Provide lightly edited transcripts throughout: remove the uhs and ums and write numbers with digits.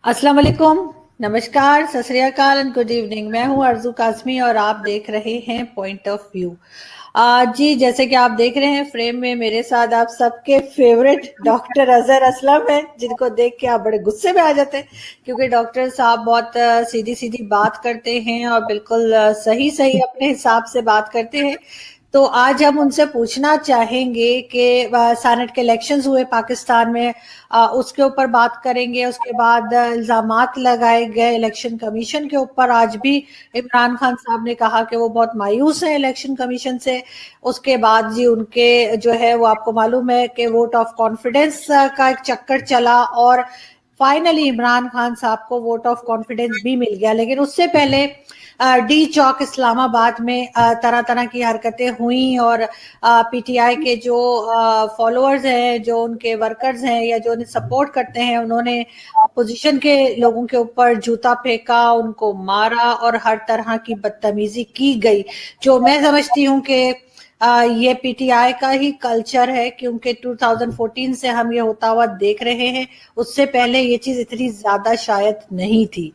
अस्सलाम वालेकुम, नमस्कार, सत श्री अकाल एंड गुड इवनिंग। मैं हूं अर्जू कासमी और आप देख रहे हैं पॉइंट ऑफ व्यू। जी, जैसे कि आप देख रहे हैं फ्रेम में मेरे साथ आप सबके फेवरेट डॉक्टर अजहर असलम हैं, जिनको देख के आप बड़े गुस्से में आ जाते हैं क्योंकि डॉक्टर साहब बहुत सीधी सीधी बात करते हैं और बिल्कुल सही सही अपने हिसाब से बात करते हैं। तो आज हम उनसे पूछना चाहेंगे कि सेनेट के इलेक्शंस हुए पाकिस्तान में, उसके ऊपर बात करेंगे। उसके बाद इल्जामात लगाए गए इलेक्शन कमीशन के ऊपर। आज भी इमरान खान साहब ने कहा कि वो बहुत मायूस है इलेक्शन कमीशन से। उसके बाद जी उनके जो है वो आपको मालूम है कि वोट ऑफ कॉन्फिडेंस का एक चक्कर चला और फाइनली इमरान खान साहब को वोट ऑफ कॉन्फिडेंस भी मिल गया। लेकिन उससे पहले डी चौक इस्लामाबाद में तरह तरह की हरकतें हुई और पीटीआई के जो फॉलोअर्स हैं, जो उनके वर्कर्स हैं या जो उन्हें सपोर्ट करते हैं, उन्होंने अपोजिशन के लोगों के ऊपर जूता फेंका, उनको मारा और हर तरह की बदतमीजी की गई, जो मैं समझती हूँ कि ये पीटीआई का ही कल्चर है, क्योंकि 2014 से हम ये होता हुआ देख रहे हैं। उससे पहले ये चीज इतनी ज्यादा शायद नहीं थी।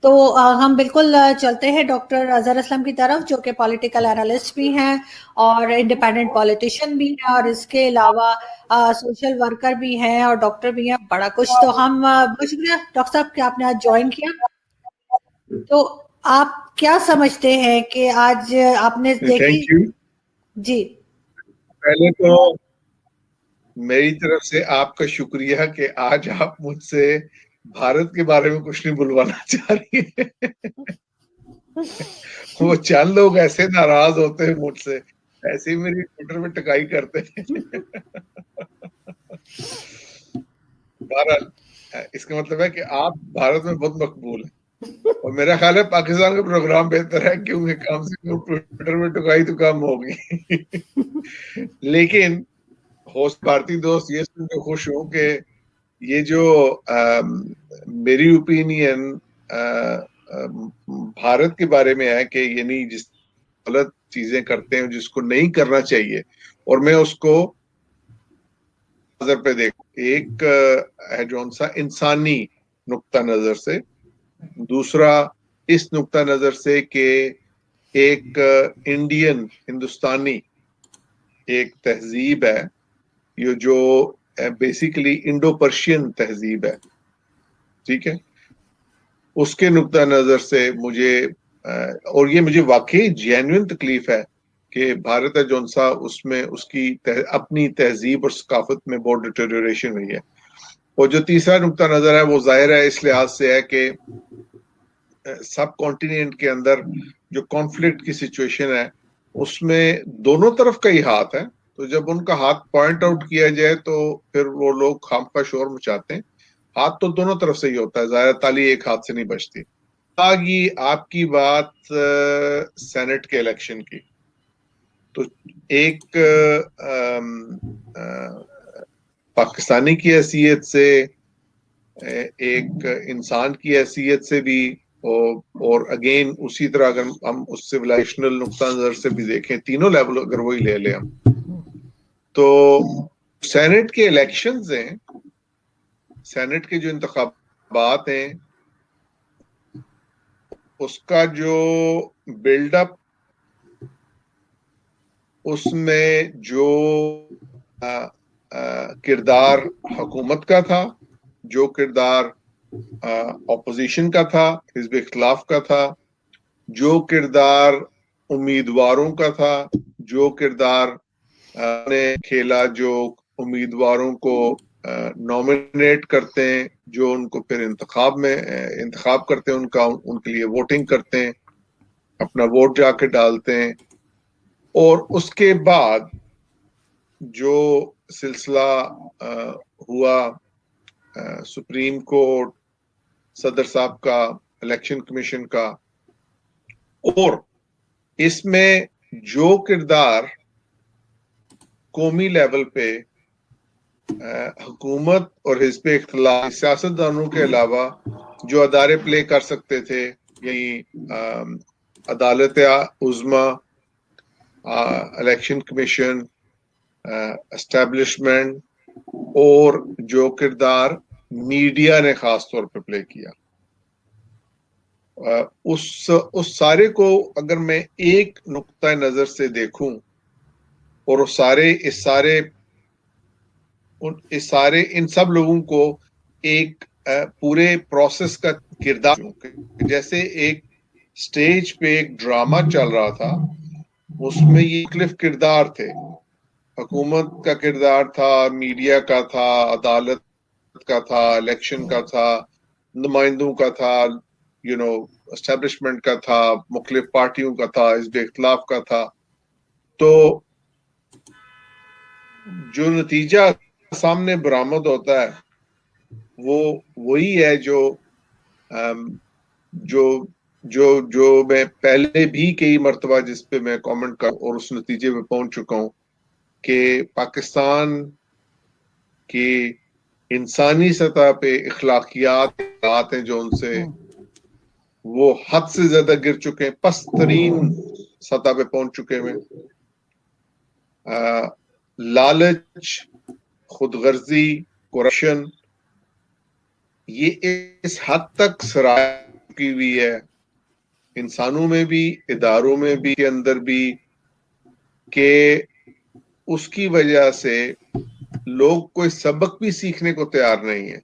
तो हम बिल्कुल चलते हैं डॉक्टर अजहर असलम की तरफ, जो कि पॉलिटिकल एनालिस्ट भी हैं और इंडिपेंडेंट पॉलिटिशियन भी हैं और इसके अलावा सोशल वर्कर भी हैं और डॉक्टर भी हैं, बड़ा कुछ। तो हम बहुत शुक्रिया डॉक्टर साहब कि आपने आज ज्वाइन किया। तो आप क्या समझते हैं कि आज आपने देखी? Thank you. जी पहले तो मेरी तरफ से आपका शुक्रिया कि आज आप मुझसे भारत के बारे में कुछ नहीं बुलवाना चाह रही है। वो चंद लोग ऐसे नाराज होते हैं मुझसे, ऐसे ही मेरी ट्विटर में टकाई करते हैं। बहरहाल, इसका मतलब है कि आप भारत में बहुत मकबूल हैं और मेरा ख्याल है पाकिस्तान का प्रोग्राम बेहतर है, क्योंकि कम से कम ट्विटर में टकाई तो कम होगी। लेकिन होस्ट भारतीय दोस्त, ये सुन के खुश हूं कि ये जो मेरी ओपिनियन भारत के बारे में है कि यानी जिस गलत चीजें करते हैं जिसको नहीं करना चाहिए, और मैं उसको नजर पे देख, एक है जो सा इंसानी नुक्ता नजर से, दूसरा इस नुक्ता नजर से कि एक इंडियन हिंदुस्तानी एक तहजीब है, ये जो बेसिकली इंडो पर्शियन तहजीब है, ठीक है, उसके नुक्ता नजर से मुझे और ये मुझे वाकई जेन्युइन तकलीफ है कि भारत है जो सा उसमें उसकी अपनी तहजीब और सकाफत में बहुत डिटेरियोरेशन हुई है। और जो तीसरा नुक्ता नजर है वो जाहिर है इस लिहाज से है कि सब कॉन्टिनेंट के अंदर जो कॉन्फ्लिक्ट की सिचुएशन है उसमें दोनों तरफ का ही हाथ है। तो जब उनका हाथ पॉइंट आउट किया जाए तो फिर वो लोग खामखा शोर मचाते हैं। हाथ तो दोनों तरफ से ही होता है, जाहिर ताली एक हाथ से नहीं बचती। आगी आपकी बात सेनेट के इलेक्शन की, तो एक पाकिस्तानी की हैसियत से, एक इंसान की हैसियत से भी, और अगेन उसी तरह अगर हम उस सिविलाइजेशनल नुक्ता नजर से भी देखें, तीनों लेवल अगर वही ले लें हम, तो सेनेट के इलेक्शंस हैं, सेनेट के जो इंतखाबात हैं, उसका जो बिल्डअप, उसमें जो किरदार हुकूमत का था, जो किरदार ऑपोजिशन का था, हिज़्ब इख्तिलाफ का था, जो किरदार उम्मीदवारों का था, जो किरदार ने खेला, जो उम्मीदवारों को नॉमिनेट करते हैं, जो उनको फिर इंतखाब करते हैं, उनका उनके लिए वोटिंग करते हैं, अपना वोट जाके डालते हैं, और उसके बाद जो सिलसिला हुआ सुप्रीम कोर्ट, सदर साहब का, इलेक्शन कमीशन का, और इसमें जो किरदार कौमी लेवल पे हुकूमत और हिज़्ब इख्तिलाफ सियासतदानों के अलावा जो अदारे प्ले कर सकते थे, यही अदालत उज़्मा, इलेक्शन कमीशन, एस्टेब्लिशमेंट, और जो किरदार मीडिया ने खास तौर पे प्ले किया। उस सारे को अगर मैं एक नुक्ता नजर से देखूं और इस सारे इन सब लोगों को एक पूरे प्रोसेस का किरदार, जैसे एक स्टेज पे एक ड्रामा चल रहा था, उसमें ये मुख्तलिफ किरदार थे। हुकूमत का किरदार था, मीडिया का था, अदालत का था, इलेक्शन का था, नुमाइंदों का था, एस्टेब्लिशमेंट का था, मुख्तलिफ पार्टियों का था, हिज़्ब इख्तिलाफ का था। तो जो नतीजा सामने बरामद होता है वो वही है जो जो जो जो मैं पहले भी कई मर्तबा जिस पे मैं कमेंट कर और उस नतीजे पे पहुंच चुका हूं कि पाकिस्तान की इंसानी सतह पे इखलाकियात हैं जो उनसे वो हद से ज्यादा गिर चुके हैं, पस्तरीन सतह पे पहुंच चुके हैं। लालच, खुदगर्जी, करप्शन, ये इस हद तक सराय की हुई है, इंसानों में भी, इदारों में भी, के अंदर भी, कि उसकी वजह से लोग कोई सबक भी सीखने को तैयार नहीं है।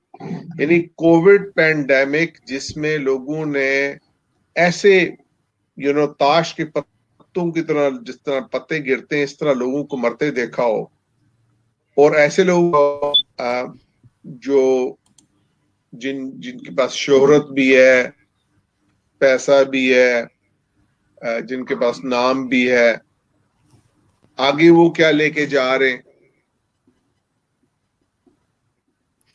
यानी कोविड पैंडेमिक जिसमें लोगों ने ऐसे ताश के पत्तों की तरह, जिस तरह पत्ते गिरते हैं इस तरह लोगों को मरते देखा हो, और ऐसे लोग जो जिनके पास शोहरत भी है, पैसा भी है, जिनके पास नाम भी है, आगे वो क्या लेके जा रहे हैं,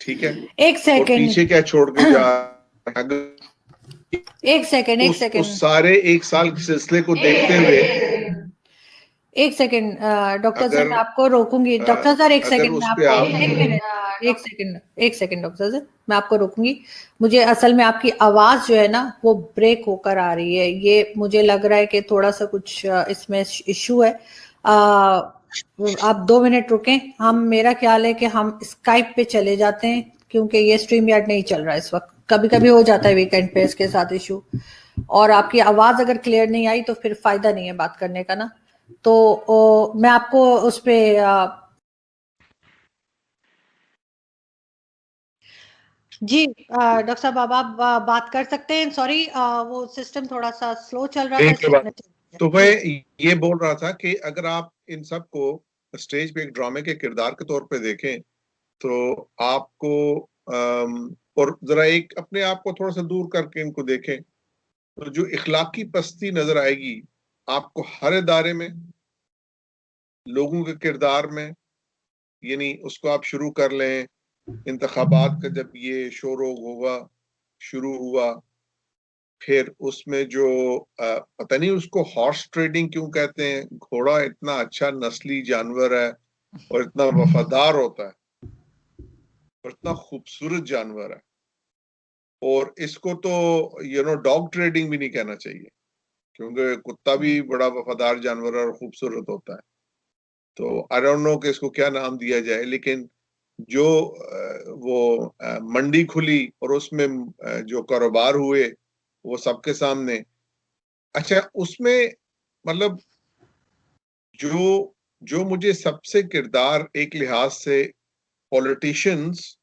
ठीक है, एक और सेकंड, पीछे क्या छोड़ के जा रहे हैं। एक सेकंड, एक सेकंड, उस सारे एक साल के सिलसिले को देखते हुए एक सेकंड डॉक्टर सर, अगर मैं आपको रोकूंगी। डॉक्टर सर एक अगर सेकंड, मैं उस पे आपको आप एक मिनट, एक सेकंड डॉक्टर सर, मैं आपको रोकूंगी। मुझे असल में आपकी आवाज जो है ना वो ब्रेक होकर आ रही है, ये मुझे लग रहा है कि थोड़ा सा कुछ इसमें इशू है। आप 2 मिनट रुकें, मेरा ख्याल है कि हम स्काइप पे चले जाते हैं, क्योंकि ये स्ट्रीम यार्ड नहीं चल रहा है इस वक्त। कभी कभी हो जाता है वीकेंड पे इसके साथ इशू, और आपकी आवाज अगर क्लियर नहीं आई तो फिर फायदा नहीं है बात करने का ना। तो मैं आपको उस पे जी डॉक्टर साहब अब आप बात कर सकते हैं। सॉरी वो सिस्टम थोड़ा सा स्लो चल रहा था इसलिए तो मैं ये बोल रहा था कि अगर आप इन सब को स्टेज पे एक ड्रामे के किरदार के तौर पे देखें तो आपको और जरा एक अपने आप को थोड़ा सा दूर करके इनको देखें तो जो इखलाकी पस्ती नजर आएगी आपको हर इदारे में, लोगों के किरदार में। यानी उसको आप शुरू कर लें, इंतखाबात का जब ये शोर होगा शुरू हुआ, फिर उसमें जो पता नहीं उसको हॉर्स ट्रेडिंग क्यों कहते हैं, घोड़ा इतना अच्छा नस्ली जानवर है और इतना वफादार होता है और इतना खूबसूरत जानवर है, और इसको तो डॉग ट्रेडिंग भी नहीं कहना चाहिए, क्योंकि कुत्ता भी बड़ा वफादार जानवर है और खूबसूरत होता है। तो आई डोंट नो कि इसको क्या नाम दिया जाए, लेकिन जो वो मंडी खुली और उसमें जो कारोबार हुए वो सबके सामने, अच्छा उसमें मतलब जो जो मुझे सबसे किरदार एक लिहाज से पॉलिटिशियंस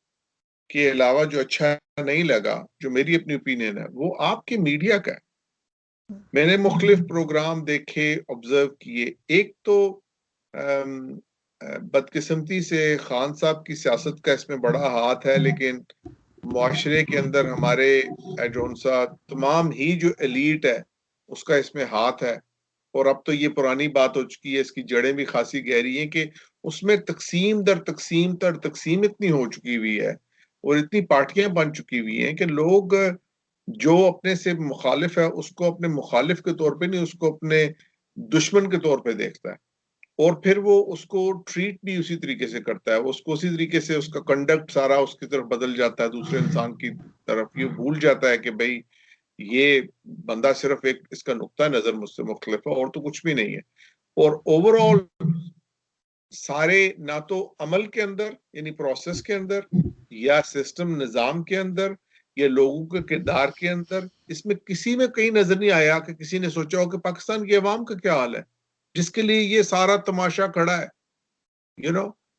के अलावा जो अच्छा नहीं लगा, जो मेरी अपनी ओपिनियन है, वो आपके मीडिया का है। मैंने मुख्तलिफ प्रोग्राम देखे, ऑब्जर्व किए। एक तो बदकिस्मती से खान साहब की सियासत का इसमें बड़ा हाथ है, लेकिन मुआशरे के अंदर हमारे जो सा तमाम ही जो एलीट है उसका इसमें हाथ है। और अब तो ये पुरानी बात हो चुकी है, इसकी जड़ें भी खासी गहरी हैं कि उसमें तकसीम दर तकसीम इतनी हो चुकी हुई है और इतनी पार्टियां बन चुकी हुई हैं कि लोग जो अपने से मुखालिफ है उसको अपने मुखालिफ के तौर पे नहीं, उसको अपने दुश्मन के तौर पे देखता है, और फिर वो उसको ट्रीट भी उसी तरीके से करता है, उसको उसी तरीके से उसका कंडक्ट सारा उसकी तरफ बदल जाता है, दूसरे इंसान की तरफ। ये भूल जाता है कि भाई ये बंदा सिर्फ एक इसका नुक्ता नजर मुझसे मुख्तलिफ है और तो कुछ भी नहीं है। और ओवरऑल सारे ना तो अमल के अंदर यानी प्रोसेस के अंदर या सिस्टम निजाम के अंदर या लोगों के किरदार के अंदर, इसमें किसी में कहीं नजर नहीं आया कि किसी ने सोचा हो कि पाकिस्तान की अवाम का क्या हाल है, जिसके लिए ये सारा तमाशा खड़ा है।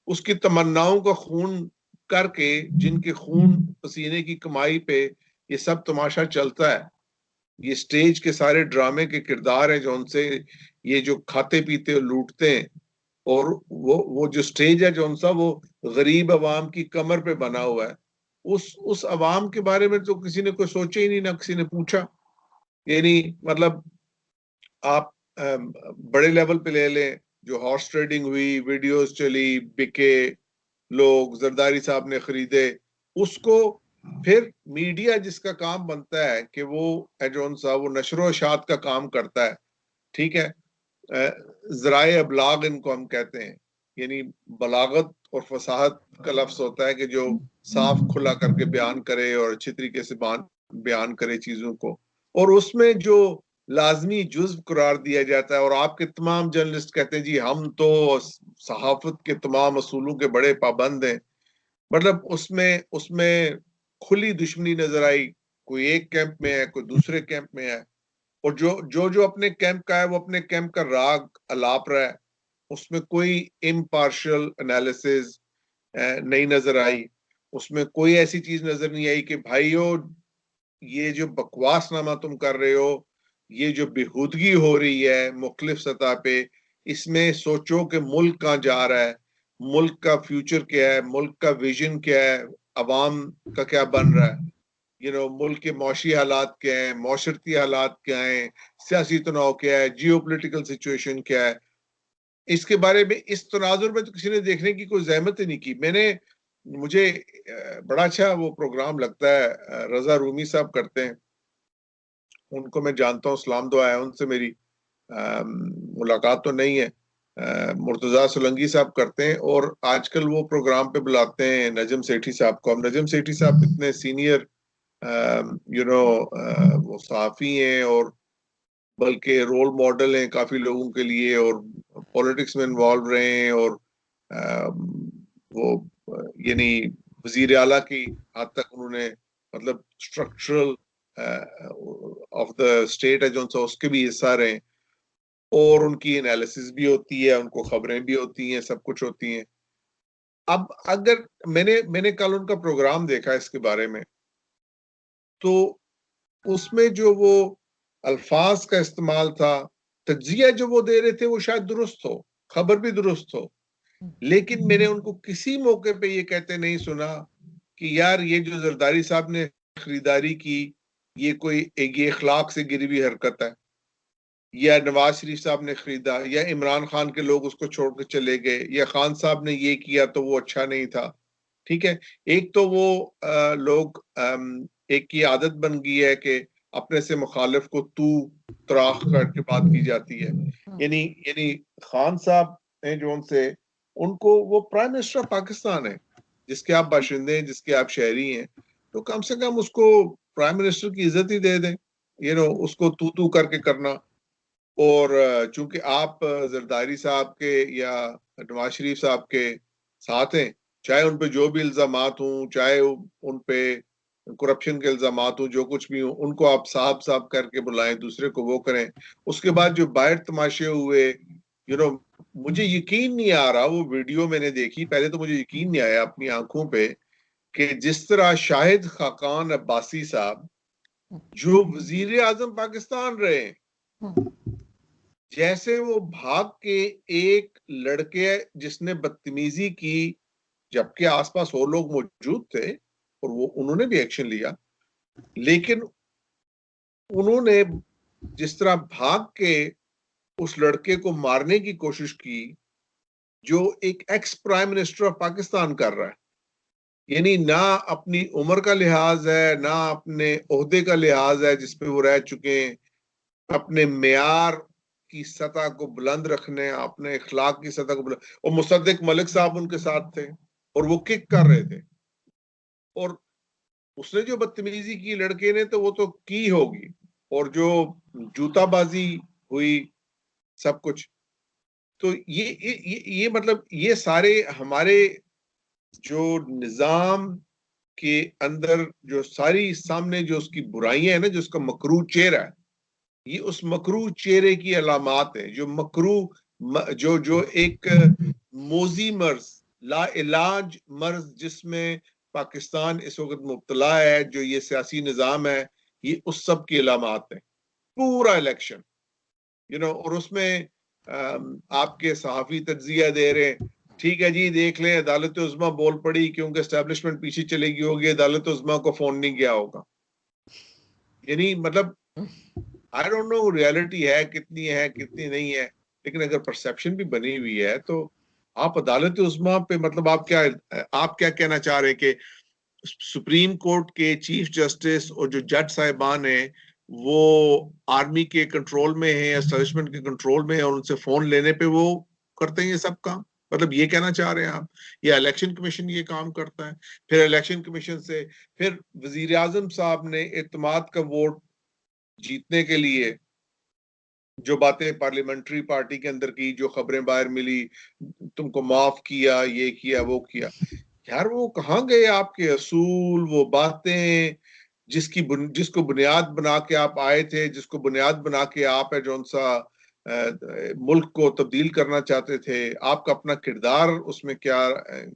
उसकी तमन्नाओं का खून करके, जिनके खून पसीने की कमाई पे ये सब तमाशा चलता है, ये स्टेज के सारे ड्रामे के किरदार हैं जो उनसे ये जो खाते पीते और लूटते हैं। और वो जो स्टेज है जो उनसा, वो गरीब अवाम की कमर पे बना हुआ है। उस अवाम के बारे में तो किसी ने कोई सोचा ही नहीं, ना किसी ने पूछा। यानी मतलब आप बड़े लेवल पे ले लें, जो हॉर्स ट्रेडिंग हुई, वीडियोस चली, बिके लोग, जरदारी साहब ने खरीदे, उसको फिर मीडिया जिसका काम बनता है कि वो जौन सा वो नशरो इशात का काम करता है, ठीक है, जराए अबलाग इनको हम कहते हैं। यानी बलागत और फसाहत का लफ्ज होता है कि जो साफ खुला करके बयान करे और अच्छी तरीके से बयान करे चीजों को, और उसमें जो लाजमी जुज्व करार दिया जाता है। और आपके तमाम जर्नलिस्ट कहते हैं जी हम तो सहाफत के तमाम असूलों के बड़े पाबंद हैं। मतलब उसमें उसमें खुली दुश्मनी नजर आई। कोई एक कैंप में है, कोई दूसरे कैंप में है, और जो जो जो अपने कैंप का है वो अपने कैंप का राग अलाप रहा है। उसमें कोई इम्पार्शियल एनालिसिस नहीं नजर आई। उसमें कोई ऐसी चीज नजर नहीं आई कि भाइयों ये जो बकवासनामा तुम कर रहे हो, ये जो बेहूदगी हो रही है मुख्तलिफ सतह पे, इसमें सोचो कि मुल्क कहाँ जा रहा है, मुल्क का फ्यूचर क्या है, मुल्क का विजन क्या है, अवाम का क्या बन रहा है। मुल्क के मौशी हालात क्या है, मौशरती हालात क्या है, सियासी तनाव क्या है, जियो पोलिटिकल सिचुएशन क्या है, इसके बारे में इस तनाजुर में तो किसी ने देखने की कोई जहमत ही नहीं की। मुझे बड़ा अच्छा वो प्रोग्राम लगता है, रजा रूमी साहब करते हैं, उनको मैं जानता हूँ, सलाम दुआ है उनसे मेरी, मुलाकात तो नहीं है। मुर्तजा सोलंकी साहब करते हैं, और आजकल वो प्रोग्राम पे बुलाते हैं नजम सेठी साहब को। अब नजम सेठी साहब इतने सीनियर वो सहाफी हैं, और बल्कि रोल मॉडल हैं काफी लोगों के लिए, और पॉलिटिक्स में इन्वॉल्व रहे हैं, और वो यानी वजीर आला की हद तक उन्होंने, मतलब स्ट्रक्चरल ऑफ द स्टेट है जो उनसे, उसके भी हिस्सा रहे। और उनकी एनालिसिस भी होती है, उनको खबरें भी होती हैं, सब कुछ होती हैं। अब अगर मैंने कल उनका प्रोग्राम देखा इसके बारे में, तो उसमें जो वो अल्फाज का इस्तेमाल था, तज्जिया जो वो दे रहे थे, वो शायद दुरुस्त हो, खबर भी दुरुस्त हो, लेकिन मैंने उनको किसी मौके पे ये कहते नहीं सुना कि यार ये जो जरदारी साहब ने खरीदारी की, ये कोई एक ये इखलाक से गिरी हुई हरकत है, या नवाज शरीफ साहब ने खरीदा, या इमरान खान के लोग उसको छोड़ के चले गए, या खान साहब ने ये किया तो वो अच्छा नहीं था। ठीक है, एक तो वो लोग एक की आदत बन गई है कि अपने से मुखालिफ को तू तराख करके बात की जाती है। यानी यानी खान साहब हैं जो उनसे, उनको वो प्राइम मिनिस्टर ऑफ पाकिस्तान है, जिसके आप बाशिंदे हैं, जिसके आप शहरी हैं, तो कम से कम उसको प्राइम मिनिस्टर की इज्जत ही दे दें। उसको तू करके करना। और चूंकि आप जरदारी साहब के या नवाज शरीफ साहब के साथ हैं, चाहे उन पे जो भी इल्जामात हों, चाहे उन पे करप्शन के इल्जामात हों, जो कुछ भी हो, उनको आप साहब साहब करके बुलाएं, दूसरे को वो करें। उसके बाद जो बाहर तमाशे हुए, मुझे यकीन नहीं आ रहा, वो वीडियो मैंने देखी, पहले तो मुझे यकीन नहीं आया अपनी आंखों पे कि जिस तरह शाहिद खाकान अब्बासी साहब, जो वजीर आजम पाकिस्तान रहे, जैसे वो भाग के एक लड़के जिसने बदतमीजी की, जबकि आसपास और लोग मौजूद थे और वो उन्होंने भी एक्शन लिया, लेकिन उन्होंने जिस तरह भाग के उस लड़के को मारने की कोशिश की, जो एक ex prime minister of Pakistan कर रहा है। यानी ना अपनी उम्र का लिहाज है, ना अपने ओहदे का लिहाज है जिसपे वो रह चुके हैं, अपने मेयार की सतह को बुलंद रखने, अपने इखलाक की सतह को बुलंद। और मुसद्दिक मलिक साहब उनके साथ थे, और वो किक कर रहे थे, और उसने जो बदतमीजी की लड़के ने, तो वो तो की होगी, और जो जूताबाजी हुई, सब कुछ। तो ये मतलब ये सारे हमारे जो निजाम के अंदर जो सारी सामने जो उसकी बुराइयां है ना, जो उसका मकरू चेहरा है, ये उस मकरू चेहरे की अलामात है। जो मकरू जो जो एक मोजी मर्ज, ला इलाज मर्ज जिसमें पाकिस्तान इस वक्त मुब्तला है, जो ये सियासी निज़ाम है, ये उस सब की अलामात है। पूरा इलेक्शन और उसमें आपके सहाफ़ी तज्जिया दे रहे हैं, ठीक है जी देख लें, अदालत उज़्मा बोल पड़ी क्योंकि एस्टेब्लिशमेंट पीछे चलेगी होगी, अदालत उज़्मा को फोन नहीं गया होगा। यानी मतलब आई डोंट नो रियलिटी है कितनी नहीं है, लेकिन अगर परसेप्शन भी बनी हुई है तो आप अदालत उज़्मा पे मतलब आप क्या कहना चाह रहे हैं कि सुप्रीम कोर्ट के चीफ जस्टिस और जो जज साहिबान हैं वो आर्मी के कंट्रोल में है, एस्टेब्लिशमेंट के कंट्रोल में है, और उनसे फोन लेने पे वो करते हैं ये सब काम? मतलब ये कहना चाह रहे हैं आप? या इलेक्शन कमीशन ये काम करता है? फिर इलेक्शन कमीशन से फिर वजीर आजम साहब ने एतमाद का वोट जीतने के लिए जो बातें पार्लियामेंट्री पार्टी के अंदर की, जो खबरें बाहर मिली, तुमको माफ किया, ये किया, वो किया, यार वो कहाँ गए आपके असूल, वो बातें जिसको बुनियाद बना के आप आए थे, जिसको बुनियाद बना के आप है जौन सा मुल्क को तब्दील करना चाहते थे, आपका अपना किरदार उसमें क्या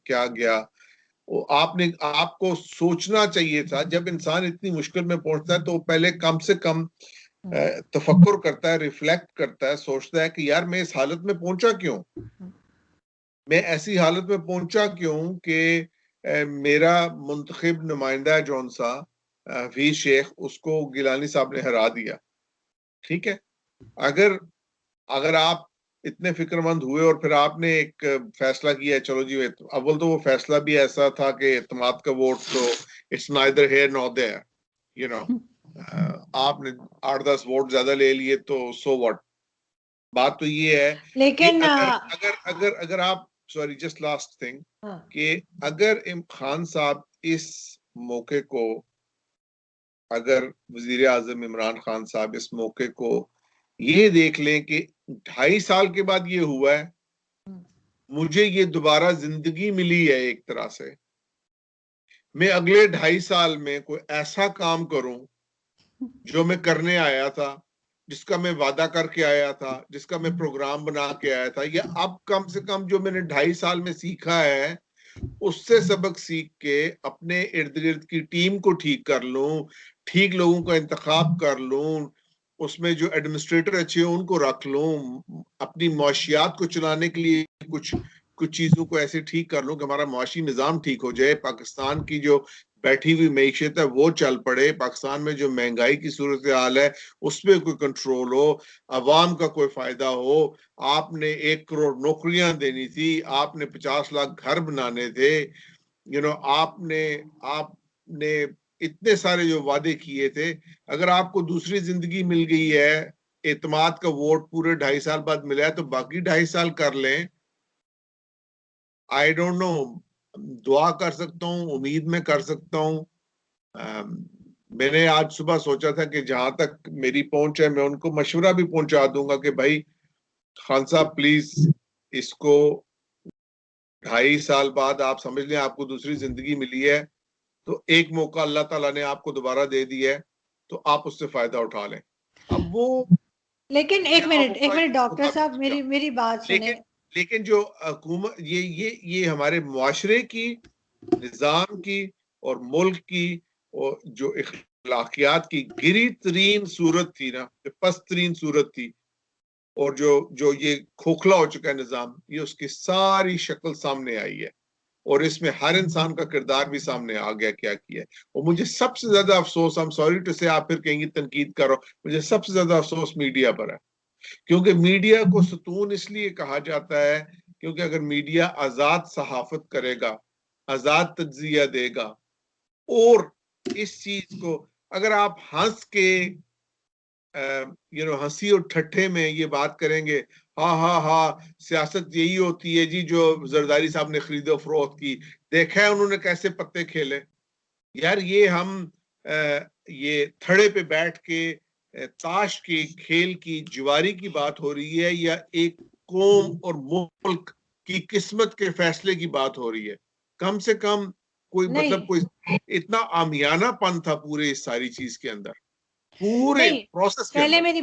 क्या गया? वो आपको सोचना चाहिए था। जब इंसान इतनी मुश्किल में पहुंचता है तो पहले कम से कम तफक्कुर करता है, रिफ्लेक्ट करता है, सोचता है कि यार मैं इस हालत में पहुंचा क्यों, मैं ऐसी हालत में पहुंचा क्यों कि मेरा मुंतखब नुमाइंदा जौन सा हफीज शेख, उसको गिलानी साहब ने हरा दिया। ठीक है, अगर अगर आप इतने फिक्रमंद हुए और फिर आपने एक फैसला किया, चलो जी, अव्वल तो वो फैसला भी ऐसा था कि एतमाद का वोट तो it's neither here nor there, you know, आपने 8-10 वोट ज्यादा ले लिए तो सो व्हाट। बात तो ये है कि लेकिन अगर अगर अगर आप, सॉरी जस्ट लास्ट थिंग, कि अगर खान साहब इस मौके को, अगर वजीर आजम इमरान खान साहब इस मौके को ये देख लें कि 2.5 साल के बाद ये हुआ है, मुझे ये दोबारा जिंदगी मिली है एक तरह से, मैं अगले 2.5 साल में कोई ऐसा काम करूं जो मैं करने आया था, जिसका मैं वादा करके आया था, जिसका मैं प्रोग्राम बना के आया था, या अब कम से कम जो मैंने 2.5 साल में सीखा है उससे सबक सीख के अपने इर्द गिर्द की टीम को ठीक कर लूं, ठीक लोगों का इंतखाब कर लूं, उसमें जो एडमिनिस्ट्रेटर अच्छे हैं उनको रख लूं, अपनी मुआशियात को चलाने के लिए कुछ कुछ चीजों को ऐसे ठीक कर लूं कि हमारा मुआशी निजाम ठीक हो जाए, पाकिस्तान की जो बैठी हुई मैशियत है वो चल पड़े, पाकिस्तान में जो महंगाई की सूरत हाल है उस पर कोई कंट्रोल हो, अवाम का कोई फायदा हो। आपने 1 करोड़ नौकरियां देनी थी, आपने 50 लाख घर बनाने थे, आपने आपने इतने सारे जो वादे किए थे। अगर आपको दूसरी जिंदगी मिल गई है, एतमाद का वोट पूरे 2.5 साल बाद मिला है, तो बाकी 2.5 साल कर लें। आई डोंट नो, दुआ कर सकता हूँ, उम्मीद में कर सकता हूँ। मैंने आज सुबह सोचा था कि जहां तक मेरी पहुंच है मैं उनको मशवरा भी पहुंचा दूंगा कि भाई खान साहब प्लीज, इसको 2.5 साल बाद आप समझ लें आपको दूसरी जिंदगी मिली है, तो एक मौका अल्लाह ताला ने आपको दोबारा दे दिया है, तो आप उससे फायदा उठा लें। अब वो लेकिन एक मिनट डॉक्टर साहब, होगा, मेरी बात सुने। लेकिन जो हुकूमत, ये हमारे मुआशरे की, निजाम की और मुल्क की और जो इखलाकियात की गिरी तरीन सूरत थी ना, जो पस्त तरीन सूरत थी, और जो जो ये खोखला हो चुका है निजाम, ये उसकी सारी शक्ल सामने आई है, और इसमें हर इंसान का किरदार भी सामने आ गया क्या किया है। और मुझे सबसे ज्यादा अफसोस, आई एम सॉरी टू से, आप फिर कहेंगे तनकीद करो, मुझे सबसे ज्यादा अफसोस मीडिया पर है, क्योंकि मीडिया को सतून इसलिए कहा जाता है क्योंकि अगर मीडिया आजाद सहाफत करेगा, आजाद तज्जिया देगा, और इस चीज को अगर आप हंस के हंसी और ठट्ठे में ये बात करेंगे, हाँ हाँ हाँ सियासत यही होती है जी, जो जरदारी साहब ने खरीदो फरोख्त की, देखा है उन्होंने कैसे पत्ते खेले। यार ये हम ये थड़े पे बैठ के ताश के खेल की जुआरी की बात हो रही है, या एक कौम और मुल्क की किस्मत के फैसले की बात हो रही है? कम से कम कोई नहीं मतलब कोई इतना आमियानापन था पूरे इस सारी चीज के अंदर, पूरे नहीं, प्रोसेस के पहले अंदर। मेरी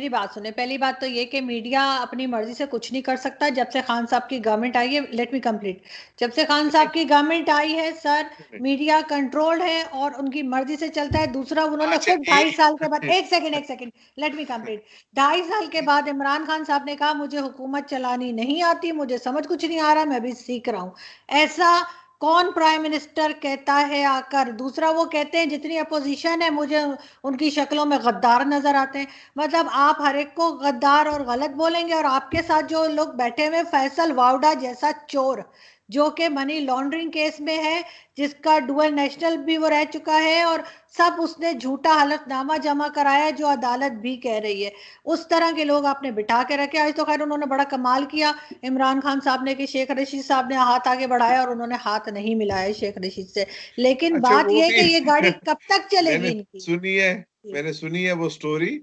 बात सुने। पहली बात तो ये कि मीडिया अपनी मर्जी से कुछ नहीं कर सकता। जब से खान साहब की गवर्नमेंट आई है, लेट मी कंप्लीट, जब से खान साहब की गवर्नमेंट आई है सर, मीडिया कंट्रोल्ड है और उनकी मर्जी से चलता है। दूसरा, उन्होंने अच्छा खुद 2.5 साल के बाद, एक सेकंड, लेट मी कंप्लीट, 2.5 साल के बाद इमरान खान साहब ने कहा मुझे हुकूमत चलानी नहीं आती, मुझे समझ कुछ नहीं आ रहा, मैं भी सीख रहा हूं। ऐसा कौन प्राइम मिनिस्टर कहता है आकर? दूसरा, वो कहते हैं जितनी अपोजिशन है मुझे उनकी शक्लों में गद्दार नजर आते हैं। मतलब आप हर एक को गद्दार और गलत बोलेंगे, और आपके साथ जो लोग बैठे हुए, फैसल वावड़ा जैसा चोर, जो कि मनी लॉन्ड्रिंग केस में है, जिसका डुअल नेशनल भी वो रह चुका है, और सब उसने झूठा हलफनामा जमा कराया जो अदालत भी कह रही है, उस तरह के लोग आपने बिठा के रखे। आज तो खैर उन्होंने बड़ा कमाल किया इमरान खान साहब ने कि शेख रशीद साहब ने हाथ आगे बढ़ाया और उन्होंने हाथ नहीं मिलाया शेख रशीद से। लेकिन अच्छा बात वो यह है भी कि ये गाड़ी कब तक चलेगी मैंने इनकी? सुनी है, मैंने सुनी है वो स्टोरी।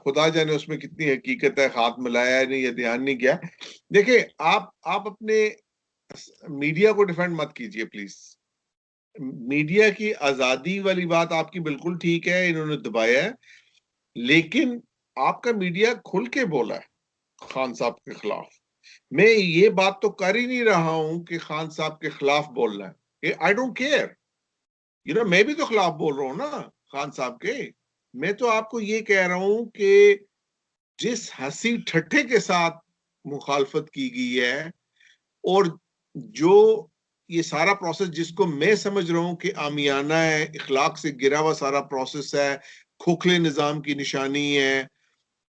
खुदा जाने उसमें कितनी हकीकत है, हाथ मिलाया है नहीं, ये ध्यान नहीं किया। देखिए, आप अपने मीडिया को डिफेंड मत कीजिए प्लीज। मीडिया की आजादी वाली बात आपकी बिल्कुल ठीक है, इन्होंने दबाया है, लेकिन आपका मीडिया खुल के बोला है खान साहब के खिलाफ। मैं ये बात तो कर ही नहीं रहा हूं कि खान साहब के खिलाफ बोलना है, आई डोंट केयर, मैं भी तो खिलाफ बोल रहा हूं ना खान साहब के। मैं तो आपको ये कह रहा हूं कि जिस हंसी ठट्ठे के साथ मुखालफत की गई है, और जो ये सारा प्रोसेस जिसको मैं समझ रहा हूं कि आमियाना है, इखलाक से गिरा हुआ सारा प्रोसेस है, खोखले निजाम की निशानी है।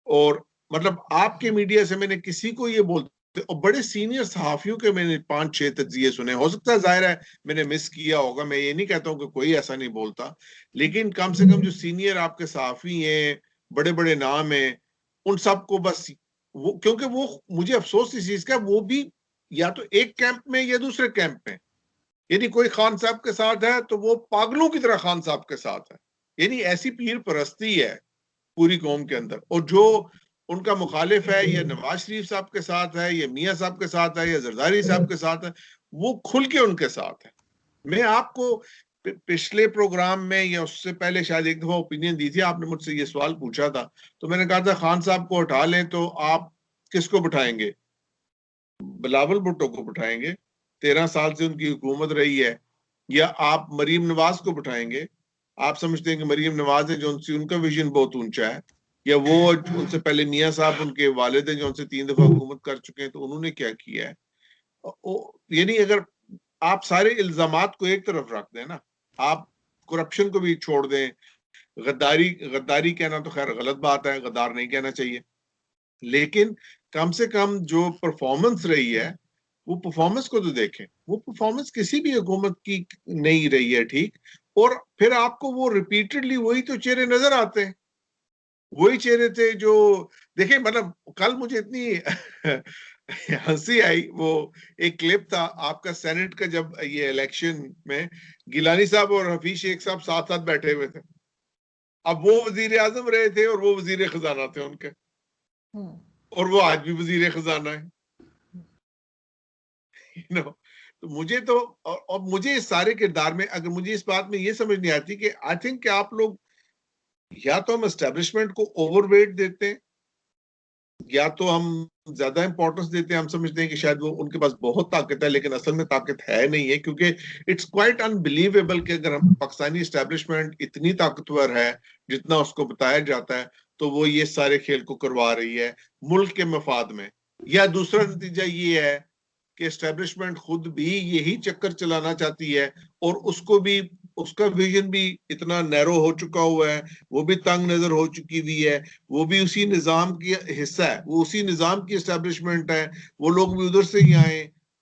और मतलब आपके मीडिया से मैंने किसी को ये बोलते, और बड़े सीनियर सहाफियों के मैंने 5-6 तज्जिए सुने, हो सकता है जाहिर है मैंने मिस किया होगा, मैं ये नहीं कहता हूं कि कोई ऐसा नहीं बोलता, लेकिन कम से कम जो सीनियर आपके सहाफी हैं, बड़े बड़े नाम हैं, उन सबको बस वो, क्योंकि वो मुझे अफसोस इस चीज का, वो भी या तो एक कैंप में या दूसरे कैंप में। यानी कोई खान साहब के साथ है तो वो पागलों की तरह खान साहब के साथ है, यानी ऐसी पीर परस्ती है पूरी कौम के अंदर। और जो उनका मुखालिफ है, या नवाज शरीफ साहब के साथ है, या मियाँ साहब के साथ है, या जरदारी साहब के साथ है, वो खुल के उनके साथ है। मैं आपको पिछले प्रोग्राम में या उससे पहले शायद एक दफा ओपिनियन दी थी, आपने मुझसे ये सवाल पूछा था, तो मैंने कहा था खान साहब को हटा लें तो आप किसको बिठाएंगे? बिलावल भुट्टो को बिठाएंगे, 13 साल से उनकी हुकूमत रही है, या आप मरीम नवाज को बिठाएंगे? आप समझते हैं कि मरीम नवाज है जो उनसे, उनका विजन बहुत ऊंचा है, या वो उनसे पहले मियाँ साहब उनके वालिद हैं जो उनसे 3 दफा हुकूमत कर चुके हैं, तो उन्होंने क्या किया है? यानी अगर आप सारे इल्जामात को एक तरफ रख दें ना, आप करप्शन को भी छोड़ दें, गद्दारी गद्दारी कहना तो खैर गलत बात है, गद्दार नहीं कहना चाहिए, लेकिन कम से कम जो परफॉर्मेंस रही है, वो परफॉर्मेंस को तो देखें। वो परफॉर्मेंस किसी भी हुकूमत की नहीं रही है ठीक। और फिर आपको वो रिपीटेडली वही तो चेहरे नजर आते हैं, वही चेहरे थे जो, देखिए मतलब कल मुझे इतनी हंसी आई, वो एक क्लिप था आपका सेनेट का, जब ये इलेक्शन में गिलानी साहब और हफीज शेख साहब साथ साथ बैठे हुए थे। अब वो वजीर आजम रहे थे और वो वजीर खजाना थे उनके, और वो आज भी वजीर खजाना है। तो मुझे तो, और मुझे इस सारे किरदार में, अगर मुझे इस बात में ये समझ नहीं आती कि आई थिंक कि आप लोग, या तो हम एस्टेब्लिशमेंट को ओवरवेट देते हैं, या तो हम ज्यादा इंपॉर्टेंस देते हैं, हम समझते हैं कि शायद वो उनके पास बहुत ताकत है, लेकिन असल में ताकत है नहीं है। क्योंकि इट्स क्वाइट अनबिलीवेबल कि अगर हम पाकिस्तानी एस्टेब्लिशमेंट इतनी ताकतवर है जितना उसको बताया जाता है, तो वो ये सारे खेल को करवा रही है मुल्क के मफाद में। या दूसरा नतीजा ये है कि एस्टेब्लिशमेंट खुद भी यही चक्कर चलाना चाहती है, और उसको भी, उसका विजन भी इतना नैरो हो चुका हुआ है, वो भी तंग नजर हो चुकी हुई है, वो भी उसी निजाम की हिस्सा है, वो उसी निजाम की एस्टेब्लिशमेंट है, वो लोग भी उधर से ही आए,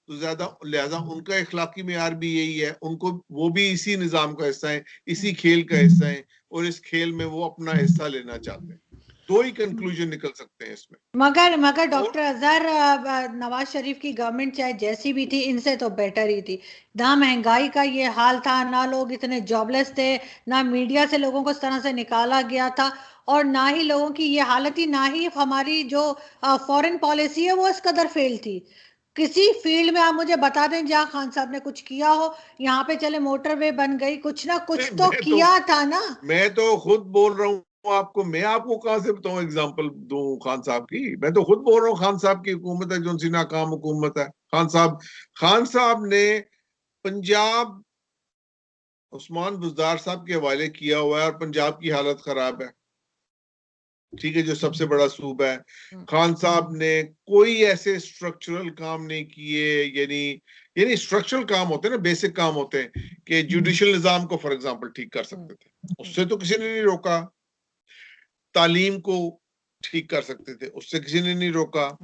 तो ज्यादा लिहाजा उनका इखलाकी मेयार भी यही है, उनको, वो भी इसी निजाम का हिस्सा है, इसी खेल का हिस्सा है, और इस खेल में वो अपना हिस्सा लेना चाहते हैं। दो ही कंक्लूजन निकल सकते हैं इसमें। मगर मगर और डॉक्टर अजहर, नवाज शरीफ की गवर्नमेंट चाहे जैसी भी थी, इनसे तो बेटर ही थी ना। महंगाई का ये हाल था ना, लोग इतने जॉबलेस थे ना, मीडिया से लोगों को इस तरह से निकाला गया था, और ना ही लोगों की ये हालत थी, ना ही हमारी जो फॉरेन पॉलिसी है वो इस कदर फेल थी। किसी फील्ड में आप मुझे बता दें जहाँ खान साहब ने कुछ किया हो। यहाँ पे चले मोटरवे बन गई, कुछ ना कुछ तो किया था ना। मैं तो खुद बोल रहा हूँ आपको, मैं आपको कहाँ से बताऊं, एग्जांपल दूं खान साहब की? मैं तो खुद बोल रहा हूँ खान साहब की हुकूमत है जो सी नाकाम हुकूमत है। खान साहब ने पंजाब उस्मान बुज़दार साहब के हवाले किया हुआ है और पंजाब की हालत खराब है, ठीक है, जो सबसे बड़ा सूबा है। खान साहब ने कोई ऐसे स्ट्रक्चरल काम नहीं किए, यानी यानी स्ट्रक्चरल काम होते हैं ना, बेसिक काम होते हैं कि जुडिशल निजाम को फॉर एग्जांपल ठीक कर सकते थे, उससे तो किसी ने नहीं रोका। तालीम को ठीक कर सकते थे, उससे किसी ने नहीं रोका।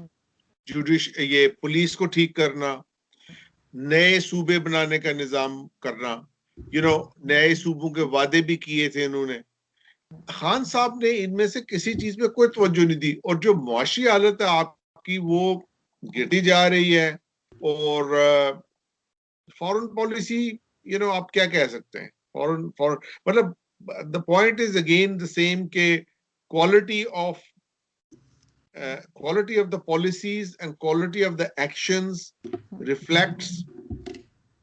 ये पुलिस को ठीक करना, नए सूबे बनाने का निजाम करना, नए सूबों के वादे भी किए थे इन्होंने। खान साहब ने इनमें से किसी चीज में कोई तवज्जो नहीं दी, और जो मुआशी हालत है आपकी वो गिरती जा रही है। और फॉरेन पॉलिसी, आप क्या कह सकते हैं? फॉरेन फॉरेन मतलब the point is again the same के quality of the policies and quality of the actions reflects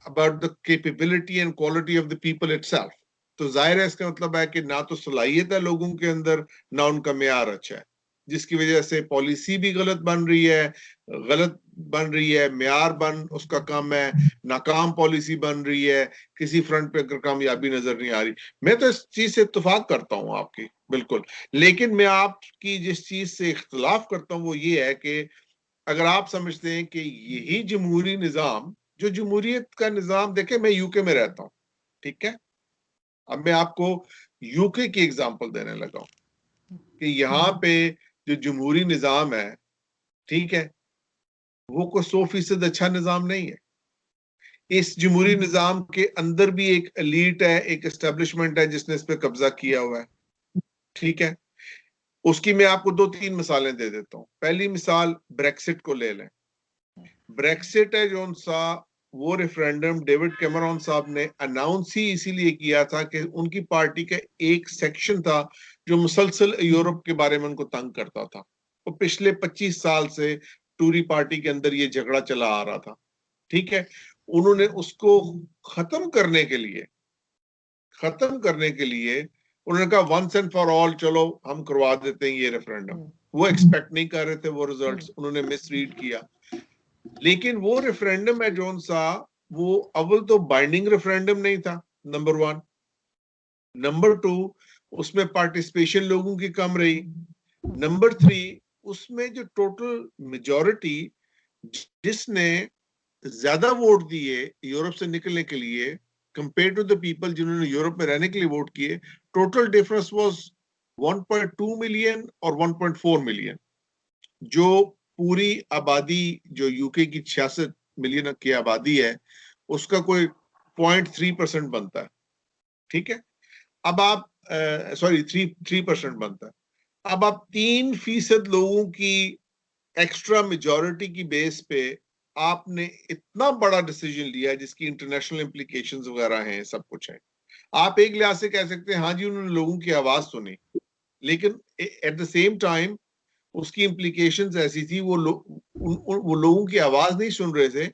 about the capability and quality of the people itself. तो जाहिर है इसका मतलब है कि ना तो सलाहियत है लोगों के अंदर, ना उनका मेयार अच्छा है, जिसकी वजह से पॉलिसी भी गलत बन रही है, मेयार उसका कम है, नाकाम पॉलिसी बन रही है, किसी फ्रंट पे अगर कामयाबी नजर नहीं आ रही। मैं तो इस चीज से इत्तेफाक करता हूं आपकी, बिल्कुल। लेकिन मैं आपकी जिस चीज से इख्तलाफ करता हूं वो ये है कि अगर आप समझते हैं कि यही जमहूरी निजाम, जो जमहूरियत का निजाम, देखे मैं यूके में रहता हूं, ठीक है, अब मैं आपको यूके की एग्जांपल देने लगा हूं कि यहाँ पे जो जमहूरी निजाम है, ठीक है, वो कोई 100% अच्छा निजाम नहीं है। इस जमहूरी निजाम के अंदर भी एक एलीट है, एक एस्टेब्लिशमेंट है जिसने इस पे कब्जा किया हुआ है, ठीक है। उसकी मैं आपको 2-3 मिसालें दे देता हूं। पहली मिसाल ब्रेक्सिट को ले लें। ब्रेक्सिट है जो सा वो रेफरेंडम डेविड कैमरॉन साहब ने अनाउंस ही इसीलिए किया था कि उनकी पार्टी का एक सेक्शन था जो मुसलसल यूरोप के बारे में उनको तंग करता था। वो पिछले 25 साल से टूरी पार्टी के अंदर ये झगड़ा चला आ रहा था, ठीक है। उन्होंने उसको खत्म करने के लिए उन्होंने कहा वंस एंड फॉर ऑल, चलो हम करवा देते हैं ये रेफरेंडम। वो एक्सपेक्ट नहीं कर रहे थे वो रिजल्ट्स, उन्होंने मिसरीड किया। लेकिन वो रेफरेंडम है जोन सा, वो अव्वल तो बाइंडिंग रेफरेंडम नहीं था, नंबर 1। नंबर 2, उसमें पार्टिसिपेशन लोगों की कम रही। नंबर 3, उसमें जो टोटल मेजॉरिटी जिसने ज्यादा वोट दिए यूरोप से निकलने के लिए कंपेयर टू द पीपल जिन्होंने यूरोप में रहने के लिए वोट किए, टोटल डिफरेंस वाज 1.2 मिलियन और 1.4 मिलियन। जो पूरी आबादी जो यूके की 66 मिलियन की आबादी है उसका कोई 0.3% बनता है, ठीक है। अब आप सॉरी 3% बनता है। अब आप 3% लोगों की एक्स्ट्रा मेजॉरिटी की बेस पे आपने इतना बड़ा डिसीजन लिया जिसकी इंटरनेशनल इंप्लीकेशंस वगैरह हैं, सब कुछ है। आप एक लिहाज से कह सकते हैं हाँ जी उन्होंने लोगों की आवाज सुनी, लेकिन एट द सेम टाइम उसकी इंप्लीकेशंस ऐसी थी, वो लोगों की आवाज नहीं सुन रहे थे,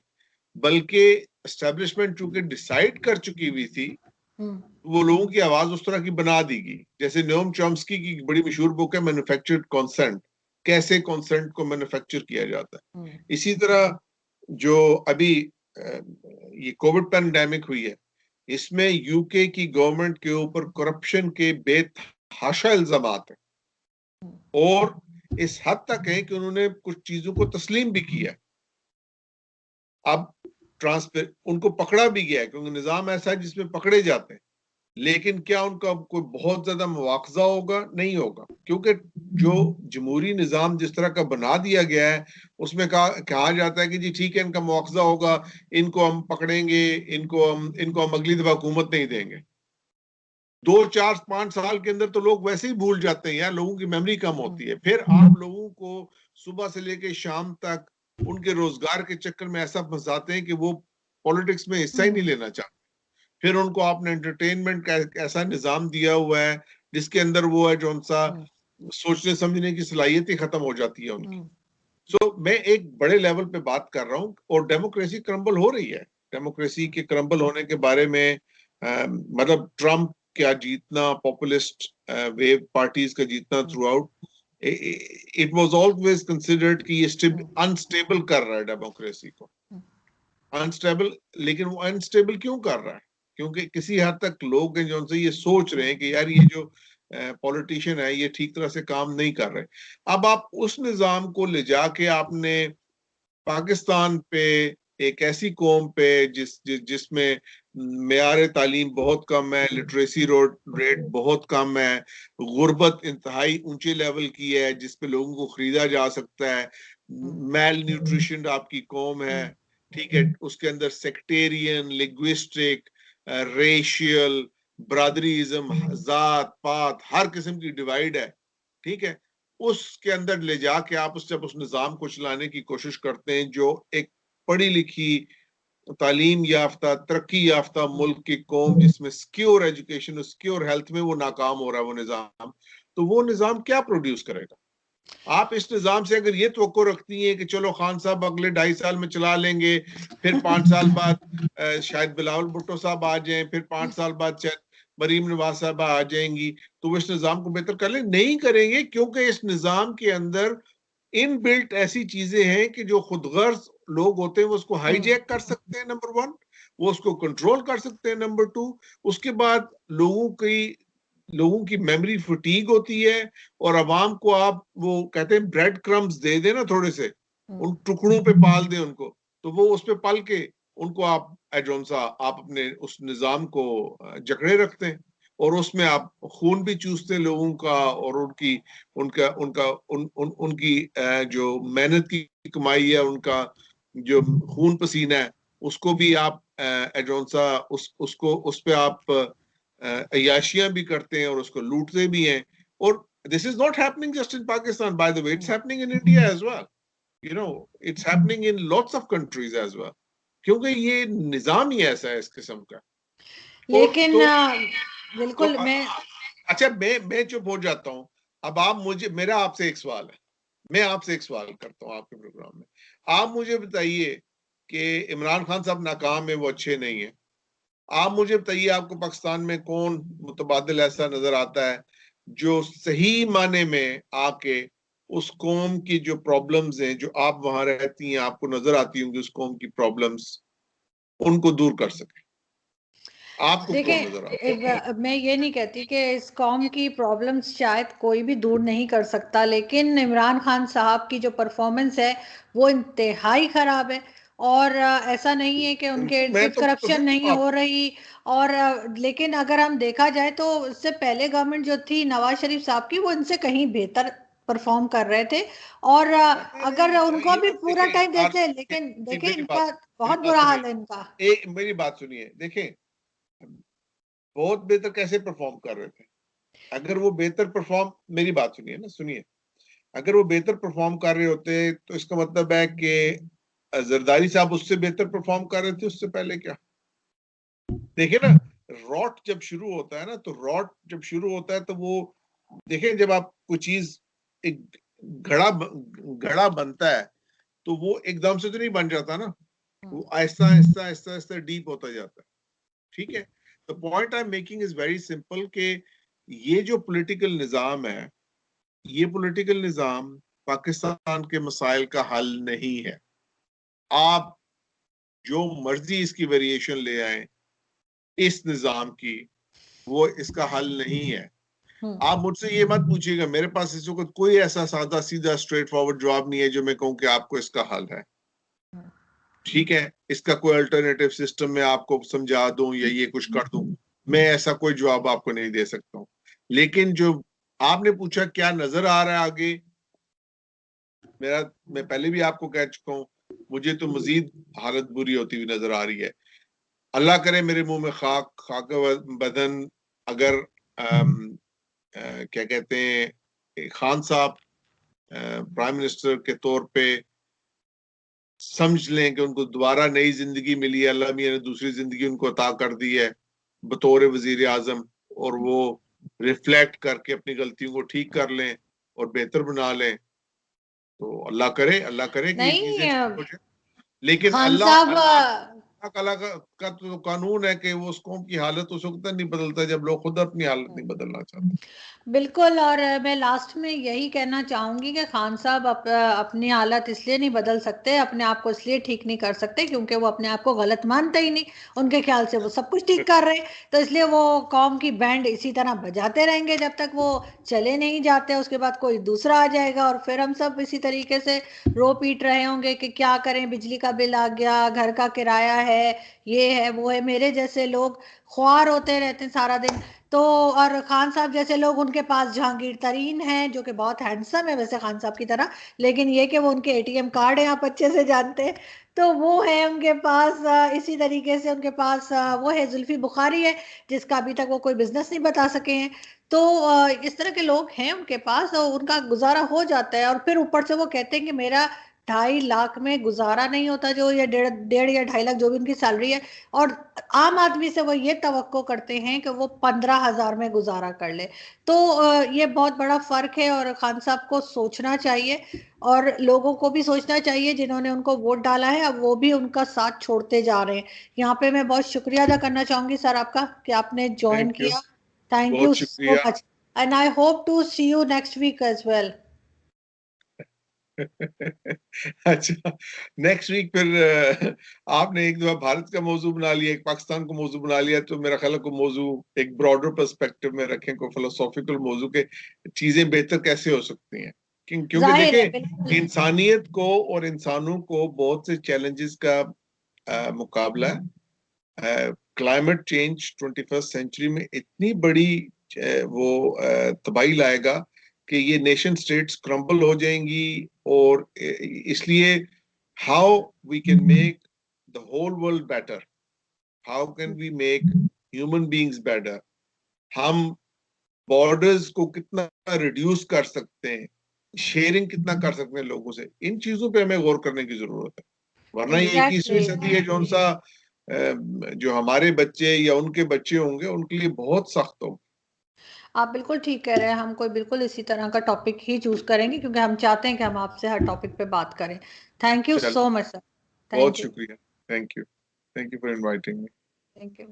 बल्कि एस्टेब्लिशमेंट चूंकि डिसाइड कर चुकी हुई थी, वो लोगों की आवाज उस तरह की बना दी गई। जैसे नोम चॉम्स्की की बड़ी मशहूर बुक है मैन्युफैक्चर्ड कॉन्सेंट, कैसे कॉन्सेंट को मैन्युफैक्चर किया जाता है। इसी तरह जो अभी ये कोविड पैंडेमिक हुई है, इसमें यूके की गवर्नमेंट के ऊपर करप्शन के बेतहाशा इल्जामात हैं, और इस हद तक है कि उन्होंने कुछ चीजों को तस्लीम भी किया। अब ट्रांसफर उनको पकड़ा भी गया है क्योंकि निजाम ऐसा है जिसमें पकड़े जाते हैं, लेकिन क्या उनका कोई बहुत ज्यादा मुआवजा होगा? नहीं होगा, क्योंकि जो जमहूरी निजाम जिस तरह का बना दिया गया है उसमें कहा जाता है कि जी ठीक है इनका मुआवजा होगा, इनको हम पकड़ेंगे, इनको हम अगली दफा हुकूमत नहीं देंगे। 2, 4, 5 साल के अंदर तो लोग वैसे ही भूल जाते हैं यार, लोगों की मेमोरी कम होती है। फिर आप लोगों को सुबह से लेकर शाम तक उनके रोजगार के चक्कर में ऐसा फंसाते हैं कि वो पॉलिटिक्स में हिस्सा ही नहीं लेना चाहते। फिर उनको आपने एंटरटेनमेंट का ऐसा निजाम दिया हुआ है जिसके अंदर वो है जो सा सोचने समझने की सलाहियत ही खत्म हो जाती है उनकी। मैं एक बड़े लेवल पे बात कर रहा हूँ, और डेमोक्रेसी क्रम्बल हो रही है। डेमोक्रेसी के क्रम्बल होने के बारे में मतलब ट्रम्प क्या जीतना, पॉपुलिस्ट वेव पार्टीज का जीतना through out, it was always considered कि ये अनस्टेबल कर रहा है डेमोक्रेसी को, अनस्टेबल। लेकिन वो अनस्टेबल क्यों कर रहा है? क्योंकि किसी हद तक लोग हैं जो ये सोच रहे हैं कि यार ये जो पॉलिटिशियन है ये ठीक तरह से काम नहीं कर रहे। अब आप उस निजाम को ले जाके आपने पाकिस्तान पे, एक ऐसी कौम पे जिसमें मेयार तालीम बहुत कम है, लिटरेसी रेट बहुत कम है, गुर्बत इंतहाई ऊंचे लेवल की है, जिसपे लोगों को खरीदा जा सकता है, मैल न्यूट्रिशन आपकी कौम है, ठीक है, उसके अंदर सेक्टेरियन, लिंग्विस्टिक, रेशियल, ब्रादरीज्म, जात पात, हर किस्म की डिवाइड है, ठीक है। उसके अंदर ले जाके आप जब उस निजाम को चलाने की कोशिश करते हैं जो एक पढ़ी लिखी, तालीम याफ्ता, तरक्की याफ्ता मुल्क की कौम, जिसमें सिक्योर एजुकेशन, सिक्योर हेल्थ में वो नाकाम हो रहा है वो निजाम, तो वो निजाम क्या प्रोड्यूस करेगा? आप इस निजाम से अगर ये तवक्को रखती हैं कि चलो खान साहब अगले 2.5 साल में चला लेंगे, फिर 5 साल बाद शायद बिलावल भुट्टो साहब आ जाएं, फिर 5 साल बाद शायद मरीम नवाज साहब आ जाएंगी, तो वो इस निजाम को बेहतर कर ले, नहीं करेंगे, क्योंकि इस निजाम के अंदर इन बिल्ट ऐसी चीजें हैं कि जो खुदगर्ज लोग होते हैं वो उसको हाईजैक कर सकते हैं, नंबर 1, वो उसको कंट्रोल कर सकते हैं, नंबर 2, उसके बाद लोगों की मेमोरी फटीग होती है, और अवाम को आप वो कहते हैं ब्रेड क्रम्स दे देना, थोड़े से उन टुकड़ों पे पाल दे उनको, तो वो उस पे पल के उनको आप एजोन सा आप अपने उस निजाम को जकड़े रखते हैं, और उसमें आप खून भी चूसते हैं लोगों का, और उनकी उनका उनका उन, उन उनकी जो मेहनत की कमाई है, उनका जो खून पसीना है, उसको भी आप एजोन सा उसको उस पे आप अयाशियां भी करते हैं और उसको लूटते भी हैं। और this is not happening just in Pakistan, by the way, it's happening in India as well, you know, it's happening in lots of countries as well, क्योंकि ये निजाम ही ऐसा है इस किस्म का। लेकिन तो बिल्कुल मैं अच्छा, मैं चुप हो जाता हूँ। अब आप मुझे, मेरा आपसे एक सवाल है, मैं आपसे एक सवाल करता हूँ आपके प्रोग्राम में, आप मुझे बताइए कि इमरान खान साहब नाकाम है, वो अच्छे नहीं है, आप मुझे बताइए आपको पाकिस्तान में कौन मुतबादिल ऐसा नजर आता है जो सही माने में आके उस कौम की जो प्रॉब्लम्स हैं, जो आप वहां रहती हैं, आपको नजर आती होंगी उस कौम की प्रॉब्लम्स, उनको दूर कर सके? आपको कौन नजर आता है? मैं ये नहीं कहती कि इस कौम की प्रॉब्लम्स शायद कोई भी दूर नहीं कर सकता, लेकिन इमरान खान साहब की जो परफॉर्मेंस है वो इंतहाई खराब है। और ऐसा नहीं है कि उनके इर्द मैं गिर्द तो करप्शन फिर नहीं हो रही। और लेकिन अगर हम देखा जाए तो इससे पहले गवर्नमेंट जो थी नवाज शरीफ साहब की, वो इनसे कहीं बेहतर परफॉर्म कर रहे थे। और नहीं अगर नहीं, उनको ये भी ना पूरा टाइम देखें, देते, लेकिन जी देखिए इनका मेरी बहुत बात बुरा सुनिए, हाल है इनका। एक मेरी बात सुनिए, देखें, बहुत बेहतर कैसे परफॉर्म कर रहे थे? अगर वो बेहतर परफॉर्म, मेरी बात सुनिए ना, सुनिए, अगर वो बेहतर परफॉर्म कर रहे होते तो इसका मतलब है कि जरदारी साहब उससे बेहतर परफॉर्म कर रहे थे उससे पहले क्या? देखिए ना, रॉट जब शुरू होता है ना, तो रॉट जब शुरू होता है तो वो, देखिए, जब आप कोई चीज, एक घड़ा घड़ा बनता है, तो वो एकदम से तो नहीं बन जाता ना, वो आहिस्ता आहिस्ता आहिस्ता आहिस्ता डीप होता जाता है, ठीक है। The point I am making is very simple, कि ये जो पॉलिटिकल निजाम है, ये पॉलिटिकल निजाम पाकिस्तान के मसाइल का हल नहीं है। आप जो मर्जी इसकी वेरिएशन ले आए इस निजाम की, वो इसका हल नहीं है। आप मुझसे ये मत पूछिएगा, मेरे पास इस वक्त कोई ऐसा सादा सीधा स्ट्रेट फॉरवर्ड जवाब नहीं है जो मैं कहूं कि आपको इसका हल है, ठीक है, इसका कोई अल्टरनेटिव सिस्टम में आपको समझा दूं या ये कुछ कर दूं, मैं ऐसा कोई जवाब आपको नहीं दे सकता हूं। लेकिन जो आपने पूछा क्या नजर आ रहा है आगे, मैं पहले भी आपको कह चुका हूं, मुझे तो मजीद हालत बुरी होती हुई नजर आ रही है। अल्लाह करे मेरे मुंह में खाक बदन, अगर क्या कहते हैं, खान साहब प्राइम मिनिस्टर के तौर पे समझ लें कि उनको दोबारा नई जिंदगी मिली है, अल्लाह मियां ने दूसरी जिंदगी उनको अता कर दी है बतौर वजीर आजम, और वो रिफ्लेक्ट करके अपनी गलतियों को ठीक कर लें और बेहतर बना लें, तो अल्लाह करे कि ये नहीं चीजें ठीक हो जाए। लेकिन खान अल्लाह साहब अल्लाह अल्लाह का तो कानून है कि वो उस कौम की हालत उस वक्त नहीं बदलता जब लोग खुद अपनी हालत नहीं बदलना चाहते। बिल्कुल। और मैं लास्ट में यही कहना चाहूंगी कि खान साहब अपनी हालत इसलिए नहीं बदल सकते, अपने आप को इसलिए ठीक नहीं कर सकते क्योंकि वो अपने आप को गलत मानते ही नहीं। उनके ख्याल से वो सब कुछ ठीक कर रहे हैं, तो इसलिए वो कौम की बैंड इसी तरह बजाते रहेंगे जब तक वो चले नहीं जाते। उसके बाद कोई दूसरा आ जाएगा और फिर हम सब इसी तरीके से रो पीट रहे होंगे कि क्या करें, बिजली का बिल आ गया, घर का किराया है, ये है वो है। मेरे जैसे लोग ख्वार होते रहते हैं सारा दिन। तो और खान साहब जैसे लोग, उनके पास जहांगीर तरीन है जो कि बहुत हैंडसम है वैसे खान साहब की तरह, लेकिन ये कि वो उनके एटीएम कार्ड है आप अच्छे से जानते हैं, तो वो है उनके पास। इसी तरीके से उनके पास वो है जुल्फी बुखारी है, जिसका अभी तक वो कोई बिजनेस नहीं बता सके हैं। तो इस तरह के लोग हैं उनके पास और उनका गुजारा हो जाता है। और फिर ऊपर से वो कहते हैं कि मेरा 2.5 लाख में गुजारा नहीं होता, जो या डेढ़ डेढ़ या 2.5 लाख जो भी उनकी सैलरी है। और आम आदमी से वो ये तवक्को करते हैं कि वो 15,000 में गुजारा कर ले। तो ये बहुत बड़ा फर्क है और खान साहब को सोचना चाहिए और लोगों को भी सोचना चाहिए जिन्होंने उनको वोट डाला है, अब वो भी उनका साथ छोड़ते जा रहे हैं। यहाँ पे मैं बहुत शुक्रिया अदा करना चाहूंगी सर आपका कि आपने ज्वाइन थैंक यू, किया। थैंक यू बहुत सो शुक्रिया। Much and I hope to see you next week as well. अच्छा, नेक्स्ट वीक फिर आपने एक दफा भारत का मौजू बना लिया, एक पाकिस्तान को मौजू बना लिया, तो मेरा ख्याल है को मौजू एक ब्रॉडर पर्सपेक्टिव में रखें, को फिलोसॉफिकल मौजू के चीजें बेहतर कैसे हो सकती हैं। क्योंकि जाहिर है देखें, बिल्कुल। इंसानियत को और इंसानों को बहुत से चैलेंजेस का मुकाबला है। क्लाइमेट चेंज 21st सेंचुरी में इतनी बड़ी वो तबाही लाएगा कि ये नेशन स्टेट्स क्रम्बल हो जाएंगी। और इसलिए how we can make the whole world better, how can we make human beings better, हम बॉर्डर्स को कितना रिड्यूस कर सकते हैं, शेयरिंग कितना कर सकते हैं लोगों से, इन चीजों पे हमें गौर करने की जरूरत है। वरना ये 21वीं एग्जैक्टली। सदी है जो सा जो हमारे बच्चे या उनके बच्चे होंगे उनके लिए बहुत सख्त हो। आप बिल्कुल ठीक कह रहे हैं, हम कोई बिल्कुल इसी तरह का टॉपिक ही चूज करेंगे क्योंकि हम चाहते हैं कि हम आपसे हर टॉपिक पे बात करें। थैंक यू चल, सो मच सर। बहुत थैंक यू। शुक्रिया। Thank you for inviting me. Thank you.